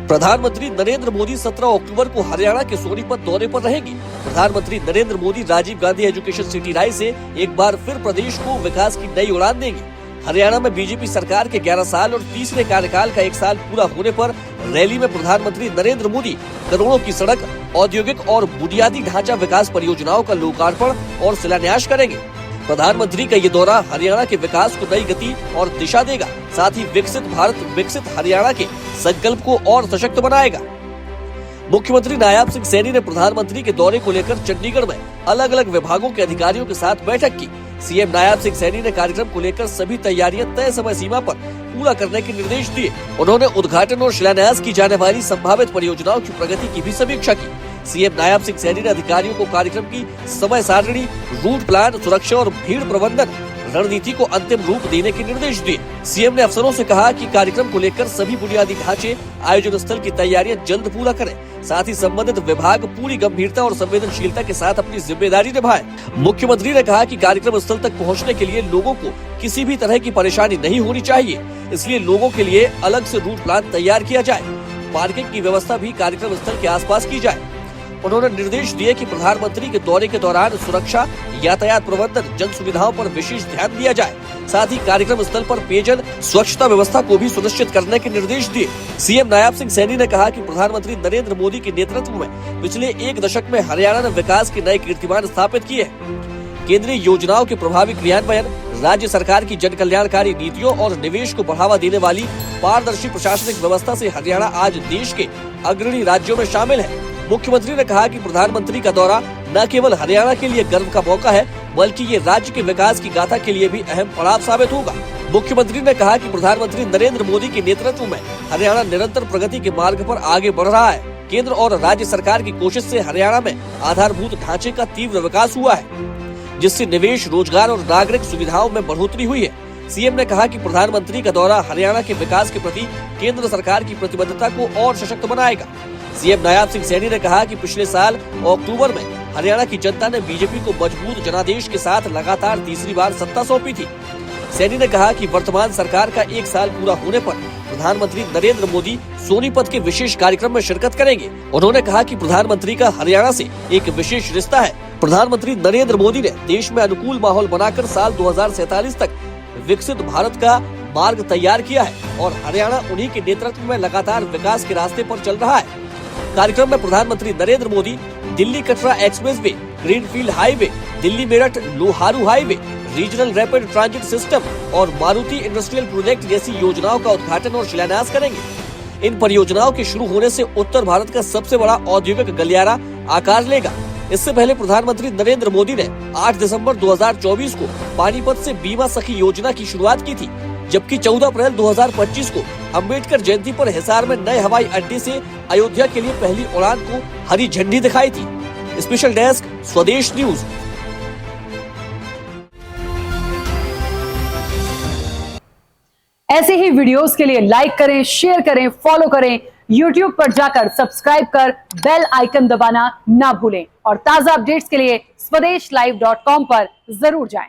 प्रधानमंत्री नरेंद्र मोदी 17 अक्टूबर को हरियाणा के सोनीपत दौरे पर रहेंगे। प्रधानमंत्री नरेंद्र मोदी राजीव गांधी एजुकेशन सिटी राय से एक बार फिर प्रदेश को विकास की नई उड़ान देंगे। हरियाणा में बीजेपी सरकार के 11 साल और तीसरे कार्यकाल का 1 साल पूरा होने पर रैली में प्रधानमंत्री नरेंद्र मोदी करोड़ों की सड़क, औद्योगिक और बुनियादी ढांचा विकास परियोजनाओं का लोकार्पण और शिलान्यास करेंगे। प्रधानमंत्री का ये दौरा हरियाणा के विकास को नई गति और दिशा देगा, साथ ही विकसित भारत विकसित हरियाणा के संकल्प को और सशक्त बनाएगा। मुख्यमंत्री नायाब सिंह सैनी ने प्रधानमंत्री के दौरे को लेकर चंडीगढ़ में अलग अलग विभागों के अधिकारियों के साथ बैठक की। सीएम नायाब सिंह सैनी ने कार्यक्रम को लेकर सभी तैयारियां तय समय सीमा पर पूरा करने के निर्देश दिए। उन्होंने उद्घाटन और शिलान्यास की जाने वाली संभावित परियोजनाओं की प्रगति की भी समीक्षा की। सीएम नायाब सिंह सैनी ने अधिकारियों को कार्यक्रम की समय सारणी, रूट प्लान, सुरक्षा और भीड़ प्रबंधन रणनीति को अंतिम रूप देने के निर्देश दिए। सीएम ने अफसरों से कहा कि कार्यक्रम को लेकर सभी बुनियादी ढांचे, आयोजन स्थल की तैयारियां जल्द पूरा करें, साथ ही संबंधित विभाग पूरी गंभीरता और संवेदनशीलता के साथ अपनी जिम्मेदारी निभाएं। मुख्यमंत्री ने कहा कि कार्यक्रम स्थल तक पहुंचने के लिए लोगों को किसी भी तरह की परेशानी नहीं होनी चाहिए, इसलिए लोगों के लिए अलग से रूट प्लान तैयार किया जाए। पार्किंग की व्यवस्था भी कार्यक्रम स्थल के आसपास की जाए। उन्होंने निर्देश दिए कि प्रधानमंत्री के दौरे के दौरान सुरक्षा, यातायात प्रबंधन, जन सुविधाओं पर विशेष ध्यान दिया जाए। साथ ही कार्यक्रम स्थल पर पेयजल, स्वच्छता व्यवस्था को भी सुनिश्चित करने के निर्देश दिए। सीएम नायाब सिंह सैनी ने कहा कि प्रधानमंत्री नरेंद्र मोदी के नेतृत्व में पिछले 1 दशक में हरियाणा ने विकास के नए कीर्तिमान स्थापित किए हैं। केंद्रीय योजनाओं के प्रभावी क्रियान्वयन, राज्य सरकार की जन कल्याणकारी नीतियों और निवेश को बढ़ावा देने वाली पारदर्शी प्रशासनिक व्यवस्था से हरियाणा आज देश के अग्रणी राज्यों में शामिल है। मुख्यमंत्री ने कहा कि प्रधानमंत्री का दौरा न केवल हरियाणा के लिए गर्व का मौका है, बल्कि ये राज्य के विकास की गाथा के लिए भी अहम पड़ाव साबित होगा। मुख्यमंत्री ने कहा कि प्रधानमंत्री नरेंद्र मोदी के नेतृत्व में हरियाणा निरंतर प्रगति के मार्ग पर आगे बढ़ रहा है। केंद्र और राज्य सरकार की कोशिश से हरियाणा में आधारभूत ढांचे का तीव्र विकास हुआ है, जिससे निवेश, रोजगार और नागरिक सुविधाओं में बढ़ोतरी हुई है। सीएम ने कहा कि प्रधानमंत्री का दौरा हरियाणा के विकास के प्रति केंद्र सरकार की प्रतिबद्धता को और सशक्त बनाएगा। सीएम नायाब सिंह सैनी ने कहा कि पिछले साल अक्टूबर में हरियाणा की जनता ने बीजेपी को मजबूत जनादेश के साथ लगातार तीसरी बार सत्ता सौंपी थी। सैनी ने कहा कि वर्तमान सरकार का 1 साल पूरा होने पर प्रधानमंत्री नरेंद्र मोदी सोनीपत के विशेष कार्यक्रम में शिरकत करेंगे। उन्होंने कहा कि प्रधानमंत्री का हरियाणा से एक विशेष रिश्ता है। प्रधानमंत्री नरेंद्र मोदी ने देश में अनुकूल माहौल बनाकर साल 2047 तक विकसित भारत का मार्ग तैयार किया है और हरियाणा उन्हीं के नेतृत्व में लगातार विकास के रास्ते पर चल रहा है। कार्यक्रम में प्रधानमंत्री Narendra Modi Delhi Katra express way, greenfield highway, Delhi Meerut Loharu highway, regional rapid transit system और मारुति इंडस्ट्रियल प्रोजेक्ट जैसी योजनाओं का उद्घाटन और शिलान्यास करेंगे। इन परियोजनाओं के शुरू होने से उत्तर भारत का सबसे बड़ा औद्योगिक गलियारा आकार लेगा। इससे पहले प्रधानमंत्री नरेंद्र मोदी ने 8 दिसंबर 2024 को पानीपत से बीमा सखी योजना की शुरुआत की थी, जबकि 14 अप्रैल 2025 को अंबेडकर जयंती पर हिसार में नए हवाई अड्डे से अयोध्या के लिए पहली उड़ान को हरी झंडी दिखाई थी। स्पेशल डेस्क, स्वदेश न्यूज। ऐसे ही वीडियोस के लिए लाइक करें, शेयर करें, फॉलो करें। YouTube पर जाकर सब्सक्राइब कर बेल आइकन दबाना ना भूलें और ताजा अपडेट्स के लिए swedeshlive.com पर जरूर जाएं।